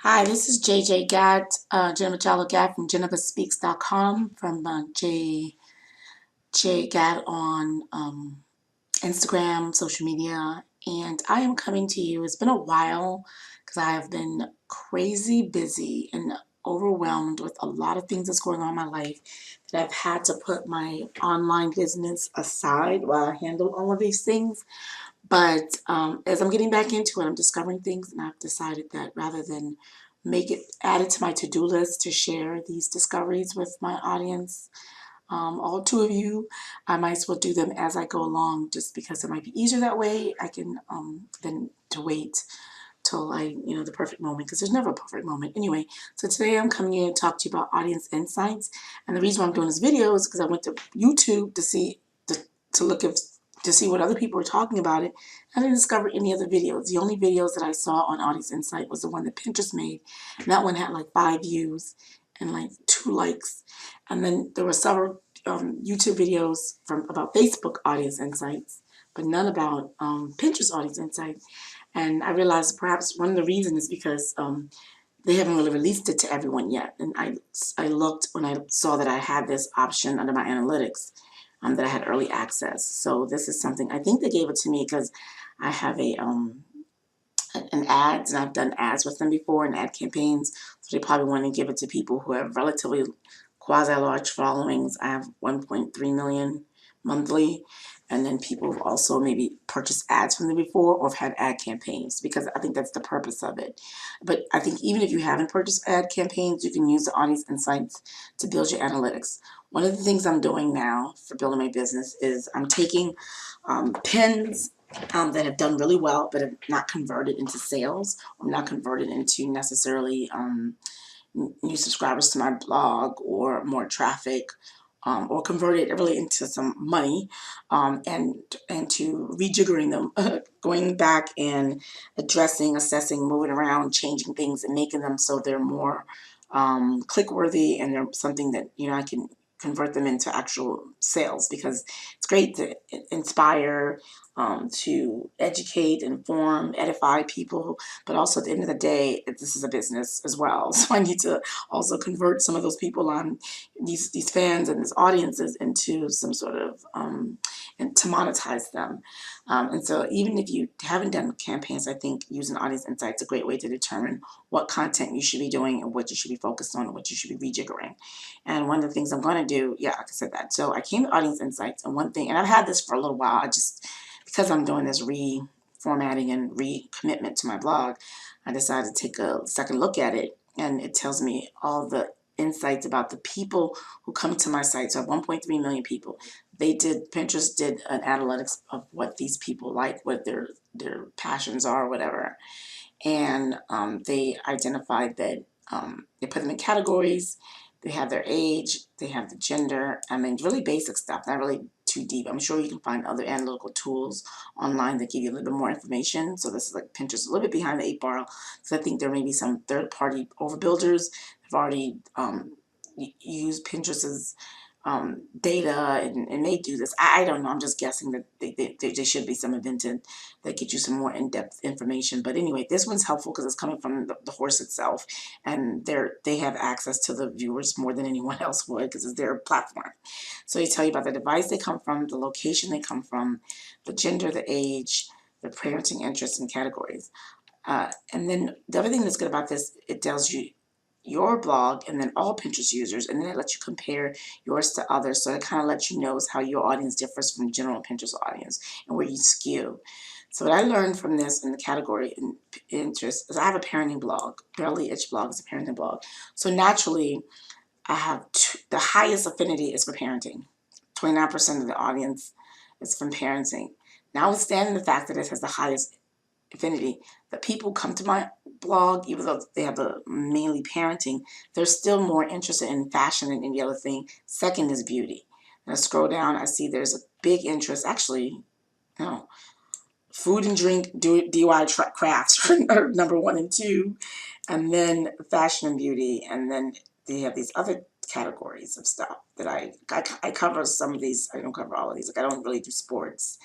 Hi, this is JJ Gadd, Jennifer Jallo Gadd from JenniferSpeaks.com, from J Gadd on Instagram, social media, and I am coming to you. It's been a while because I have been crazy busy and overwhelmed with a lot of things that's going on in my life that I've had to put my online business aside while I handle all of these things. But as I'm getting back into it, I'm discovering things, and I've decided that rather than make it add it to my to-do list to share these discoveries with my audience, all two of you, I might as well do them as I go along, just because it might be easier that way. I can than to wait till the perfect moment, because there's never a perfect moment. Anyway, so today I'm coming in to talk to you about audience insights, and the reason why I'm doing this video is because I went to YouTube to see to look if to see what other people were talking about it. I didn't discover any other videos. The only videos that I saw on Audience Insight was the one that Pinterest made, and that one had like 5 views and like 2 likes. And then there were several YouTube videos from about Facebook Audience Insights, but none about Pinterest Audience Insights. And I realized perhaps one of the reasons is because they haven't really released it to everyone yet. And I looked when I saw that I had this option under my analytics, that I had early access. So this is something, I think they gave it to me because I have an ads, and I've done ads with them before and ad campaigns. So they probably want to give it to people who have relatively quasi-large followings. I have 1.3 million monthly, and then people have also maybe purchased ads from them before or have had ad campaigns, because I think that's the purpose of it. But I think even if you haven't purchased ad campaigns, you can use the Audience Insights to build your analytics. One of the things I'm doing now for building my business is I'm taking pins that have done really well but have not converted into sales, or not converted into necessarily new subscribers to my blog or more traffic, or converted really into some money, and to rejiggering them, going back and addressing, assessing, moving around, changing things, and making them so they're more click worthy, and they're something that I can convert them into actual sales, because it's great to inspire, to educate, inform, edify people, but also at the end of the day, this is a business as well. So I need to also convert some of those people on these fans and these audiences into some sort of and to monetize them. And so even if you haven't done campaigns, I think using Audience Insights is a great way to determine what content you should be doing and what you should be focused on and what you should be rejiggering. And one of the things I'm going to do, yeah, like I said that. So I came to Audience Insights, and one thing, and I've had this for a little while, because I'm doing this reformatting and recommitment to my blog, I decided to take a second look at it, and it tells me all the insights about the people who come to my site. So I have 1.3 million people. Pinterest did an analytics of what these people like, what their passions are, or whatever. And they identified that they put them in categories. They have their age, they have the gender. I mean, really basic stuff, not really too deep. I'm sure you can find other analytical tools online that give you a little bit more information. So this is like Pinterest, a little bit behind the 8 bar, because I think there may be some third-party overbuilders have already used Pinterest's data, and they do this. I don't know. I'm just guessing that there should be some invented that get you some more in-depth information. But anyway, this one's helpful because it's coming from the horse itself, and they have access to the viewers more than anyone else would, because it's their platform. So they tell you about the device they come from, the location they come from, the gender, the age, the parenting interests and categories. And then the other thing that's good about this, it tells you your blog and then all Pinterest users, and then it lets you compare yours to others. So it kind of lets you know how your audience differs from the general Pinterest audience and where you skew. So what I learned from this in the category in Pinterest is I have a parenting blog. Barely Itch blog is a parenting blog. So naturally, I have the highest affinity is for parenting. 29% of the audience is from parenting. Notwithstanding the fact that it has the highest affinity, the people come to my blog, even though they have the mainly parenting, they're still more interested in fashion than any other thing. Second is beauty. And I scroll down, I see there's a big interest, actually, no, food and drink, DIY crafts are number 1 and 2, and then fashion and beauty, and then they have these other categories of stuff that I cover some of these. I don't cover all of these. Like, I don't really do sports.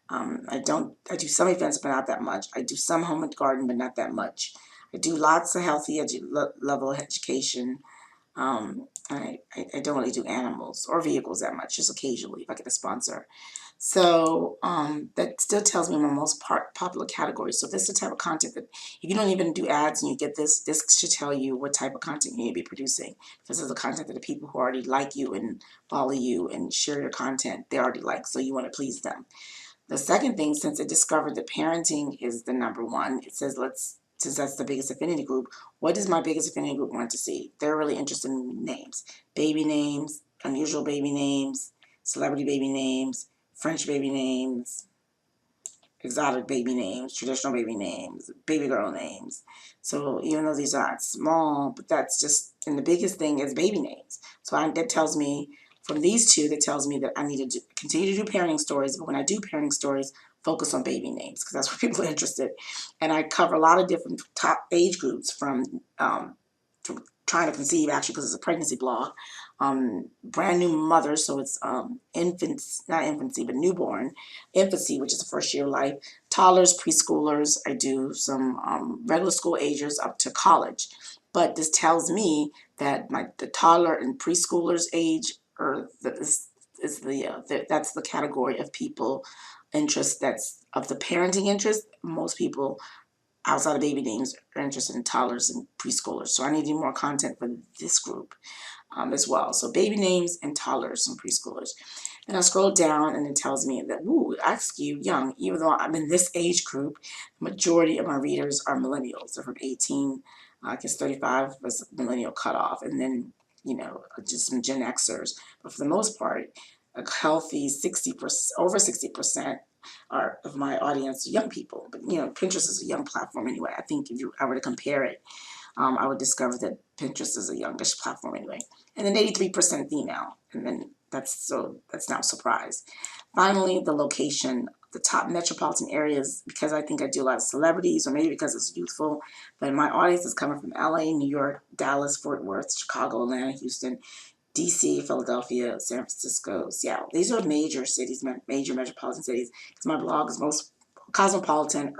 I do some events, but not that much. I do some home and garden, but not that much. I do lots of healthy level education. I don't really do animals or vehicles that much, just occasionally if I get a sponsor. So that still tells me my most popular category. So this is the type of content that if you don't even do ads and you get this should tell you what type of content you need to be producing. This is the content that the people who already like you and follow you and share your content, they already like, so you want to please them. The second thing, since it discovered that parenting is the number one, it says since that's the biggest affinity group, what does my biggest affinity group want to see? They're really interested in names. Baby names, unusual baby names, celebrity baby names, French baby names, exotic baby names, traditional baby names, baby girl names. So even though these aren't small, but that's just, and the biggest thing is baby names. So that tells me, from these two, that tells me that I need to continue to do parenting stories, but when I do parenting stories, focus on baby names because that's where people are interested. And I cover a lot of different top age groups from trying to conceive, actually, because it's a pregnancy blog, brand new mothers, so it's infants, not infancy, but newborn, infancy, which is the first year of life, toddlers, preschoolers. I do some regular school ages up to college. But this tells me that the toddler and preschoolers age, or that's the category of people interest that's of the parenting interest. Most people outside of baby names are interested in toddlers and preschoolers. So I need to do more content for this group as well. So baby names and toddlers and preschoolers. And I scroll down and it tells me that, ooh, I skew young. Even though I'm in this age group, the majority of my readers are millennials. They're from 18, I guess 35 was millennial cutoff. And then, just some Gen Xers. But for the most part, a healthy 60%, over 60% are of my audience young people. But, Pinterest is a young platform anyway. I think if I were to compare it, I would discover that Pinterest is a youngish platform anyway. And then 83% female. And then that's not a surprise. Finally, the location, the top metropolitan areas, because I think I do a lot of celebrities, or maybe because it's youthful, but my audience is coming from LA, New York, Dallas, Fort Worth, Chicago, Atlanta, Houston, DC, Philadelphia, San Francisco, Seattle. These are major cities, major metropolitan cities, because my blog is most cosmopolitan,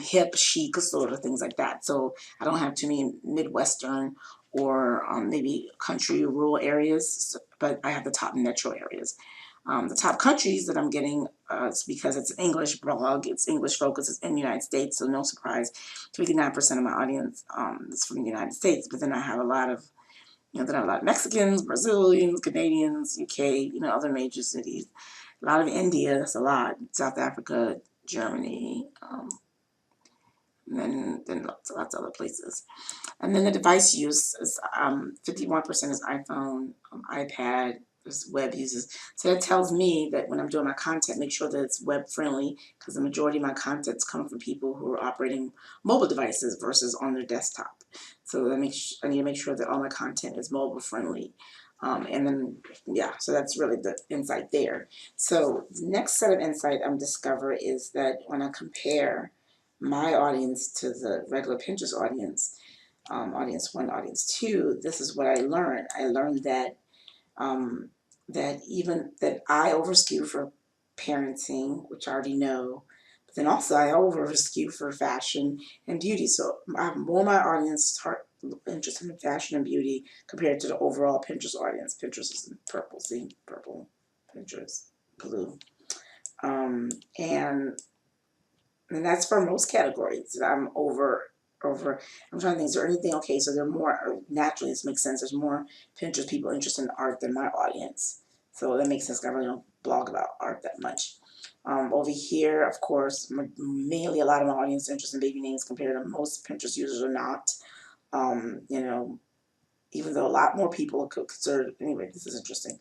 hip, chic, sort of things like that. So I don't have too many Midwestern or maybe country, rural areas, but I have the top metro areas. The top countries that I'm getting, it's because it's an English blog, it's English focused, it's in the United States, so no surprise, 59% of my audience is from the United States, but then I have a lot of then a lot of Mexicans, Brazilians, Canadians, UK, other major cities. A lot of India, that's a lot. South Africa, Germany, and then lots of other places. And then the device use is 51% is iPhone, iPad, there's web users. So that tells me that when I'm doing my content, make sure that it's web friendly, because the majority of my content's coming from people who are operating mobile devices versus on their desktop. So I need to make sure that all my content is mobile friendly. And then, yeah, so that's really the insight there. So the next set of insight I'm discover is that when I compare my audience to the regular Pinterest audience, audience one, audience two, this is what I learned. I learned that that I overskew for parenting, which I already know, but then also I overskew for fashion and beauty. So I have more of my audience interested in fashion and beauty compared to the overall Pinterest audience. Pinterest is in purple, see, purple, Pinterest, blue. Um, and and that's for most categories that I'm over. I'm trying to think, is there anything, okay, so there are more, naturally this makes sense, there's more Pinterest people interested in art than my audience. So that makes sense, 'cause I really don't blog about art that much. Over here, of course, mainly a lot of my audience is interested in baby names compared to most Pinterest users are not. You know, even though a lot more people are considered, anyway, this is interesting.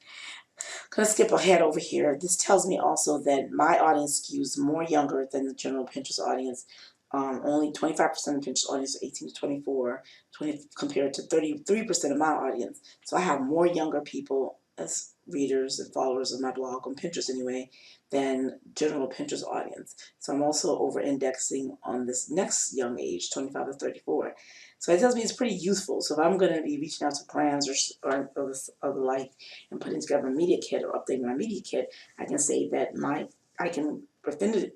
Gonna skip ahead over here. This tells me also that my audience skews more younger than the general Pinterest audience. Only 25% of Pinterest audience is 18 to 24, 20, compared to 33% of my audience. So I have more younger people as readers and followers of my blog on Pinterest anyway than general Pinterest audience. So I'm also over indexing on this next young age, 25 to 34. So it tells me it's pretty youthful. So if I'm going to be reaching out to brands or the like, and putting together a media kit or updating my media kit, I can say that I can within the,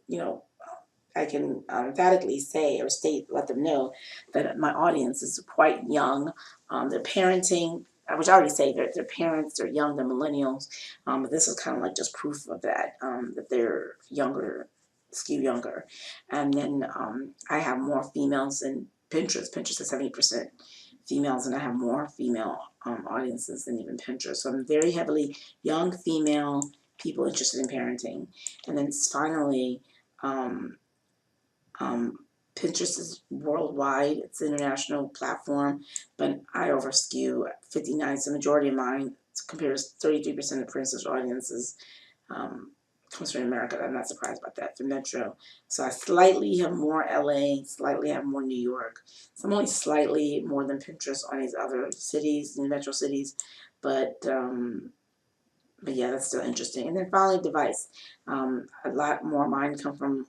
emphatically say or state, let them know that my audience is quite young. They're parenting, which I already say they're parents, they're young, they're millennials. But this is kind of like just proof of that, that they're younger, skew younger. And then I have more females than Pinterest. Pinterest is 70% females, and I have more female audiences than even Pinterest. So I'm very heavily young female people interested in parenting. And then finally, um, um, Pinterest is worldwide. It's an international platform, but I overskew 59. It's the majority of mine. Compared to 33% of Pinterest audiences um, comes from America. I'm not surprised about that. For Metro, so I slightly have more LA, slightly have more New York. So I'm only slightly more than Pinterest on these other cities, the metro cities, but yeah, that's still interesting. And then finally, device. A lot more of mine come from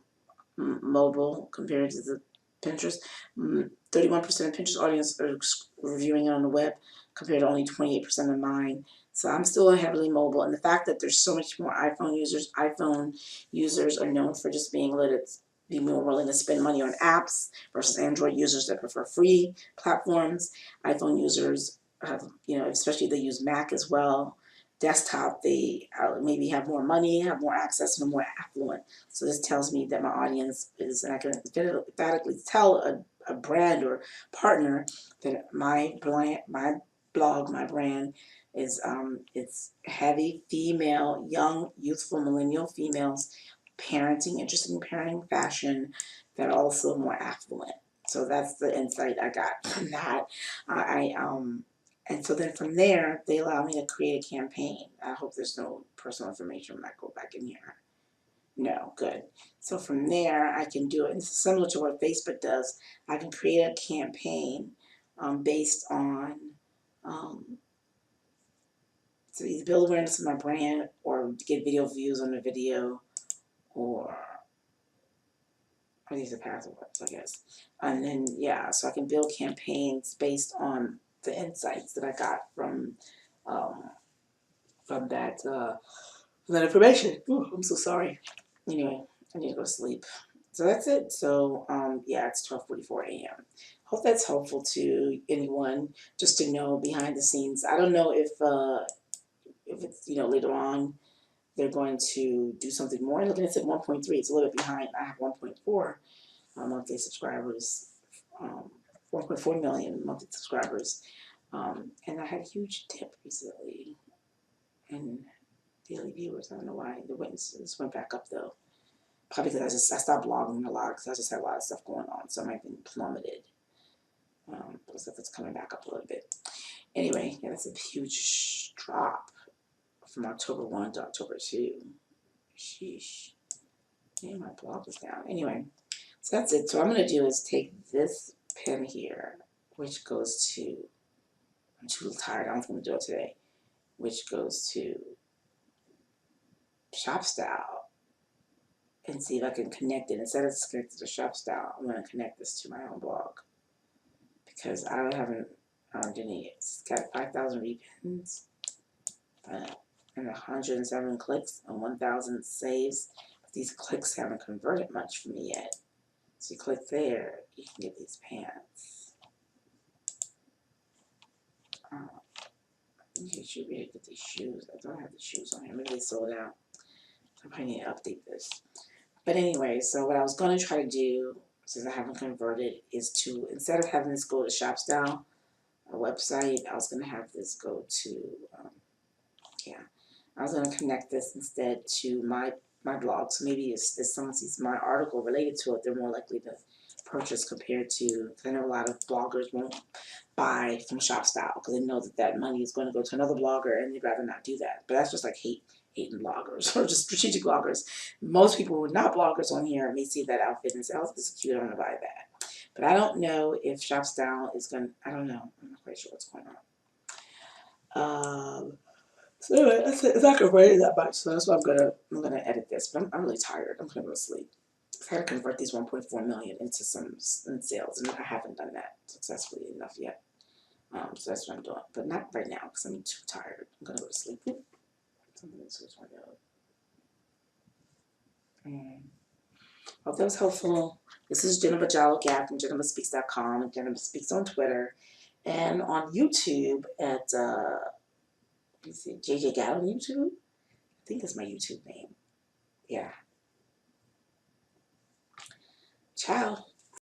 mobile compared to the Pinterest. 31% of Pinterest audience are reviewing it on the web compared to only 28% of mine. So I'm still heavily mobile. And the fact that there's so much more iPhone users are known for just being able to be more willing to spend money on apps versus Android users that prefer free platforms. iPhone users have, especially if they use Mac as well. Desktop, they maybe have more money, have more access, and are more affluent. So this tells me that my audience is, and I can emphatically tell a brand or partner that my blog, my brand is it's heavy female, young, youthful, millennial females, parenting, interested in parenting, fashion, that are also more affluent. So that's the insight I got from that. And so then from there, they allow me to create a campaign. I hope there's no personal information when I go back in here. No, good. So from there, I can do it. And this is similar to what Facebook does. I can create a campaign based on, so either build awareness of my brand or get video views on the video, or these are passive ones, I guess. And then, yeah, so I can build campaigns based on the insights that I got um, from that information. Ooh, I'm so sorry. Anyway, I need to go to sleep. So that's it. So yeah, it's 12:44 a.m. Hope that's helpful to anyone just to know behind the scenes. I don't know if it's later on they're going to do something more. And looking at it 1.3, it's a little bit behind. I have 1.4 monthly subscribers, 1.4 million monthly subscribers, and I had a huge dip recently in daily viewers. I don't know why. The witnesses went back up though. Probably because I stopped blogging a lot because I just had a lot of stuff going on, so I might have been plummeted. But stuff that's coming back up a little bit. Anyway, yeah, that's a huge drop from October 1 to October 2. Sheesh. Yeah, my blog was down. Anyway, so that's it. So what I'm going to do is take this pen here, which goes to, I'm too tired, I'm going to do it today, which goes to Shop Style, and see if I can connect it. Instead of connected to Shop Style, I'm going to connect this to my own blog, because I haven't earned any. It's got 5,000 repins and 107 clicks and 1,000 saves. But these clicks haven't converted much for me yet. So you click there, you can get these pants. You should be able to get these shoes. I don't have the shoes on here. Maybe they sold out. I probably need to update this. But anyway, so what I was going to try to do, since I haven't converted, is to, instead of having this go to ShopStyle, a website, I was going to have this go to, I was going to connect this instead to my blog. So maybe if someone sees my article related to it, they're more likely to purchase compared to, because I know a lot of bloggers won't buy from ShopStyle because they know that money is going to go to another blogger and they'd rather not do that. But that's just like hating bloggers or just strategic bloggers. Most people who are not bloggers on here may see that outfit and say, oh, this is cute, I'm going to buy that. But I don't know if ShopStyle is going to, I don't know. I'm not quite sure what's going on. So anyway, that's it. It's not converting that much, so that's why I'm gonna edit this. But I'm really tired. I'm gonna go to sleep. I gotta convert these 1.4 million into some sales, and I haven't done that successfully enough yet. So that's what I'm doing, but not right now because I'm too tired. I'm gonna go to sleep. Something switch my nose. Hope that was helpful. This is Jennifer Jallo Gap from JenniferSpeaks.com and Jennifer Speaks on Twitter and on YouTube at is it JJ Gal on YouTube? I think that's my YouTube name. Yeah. Ciao.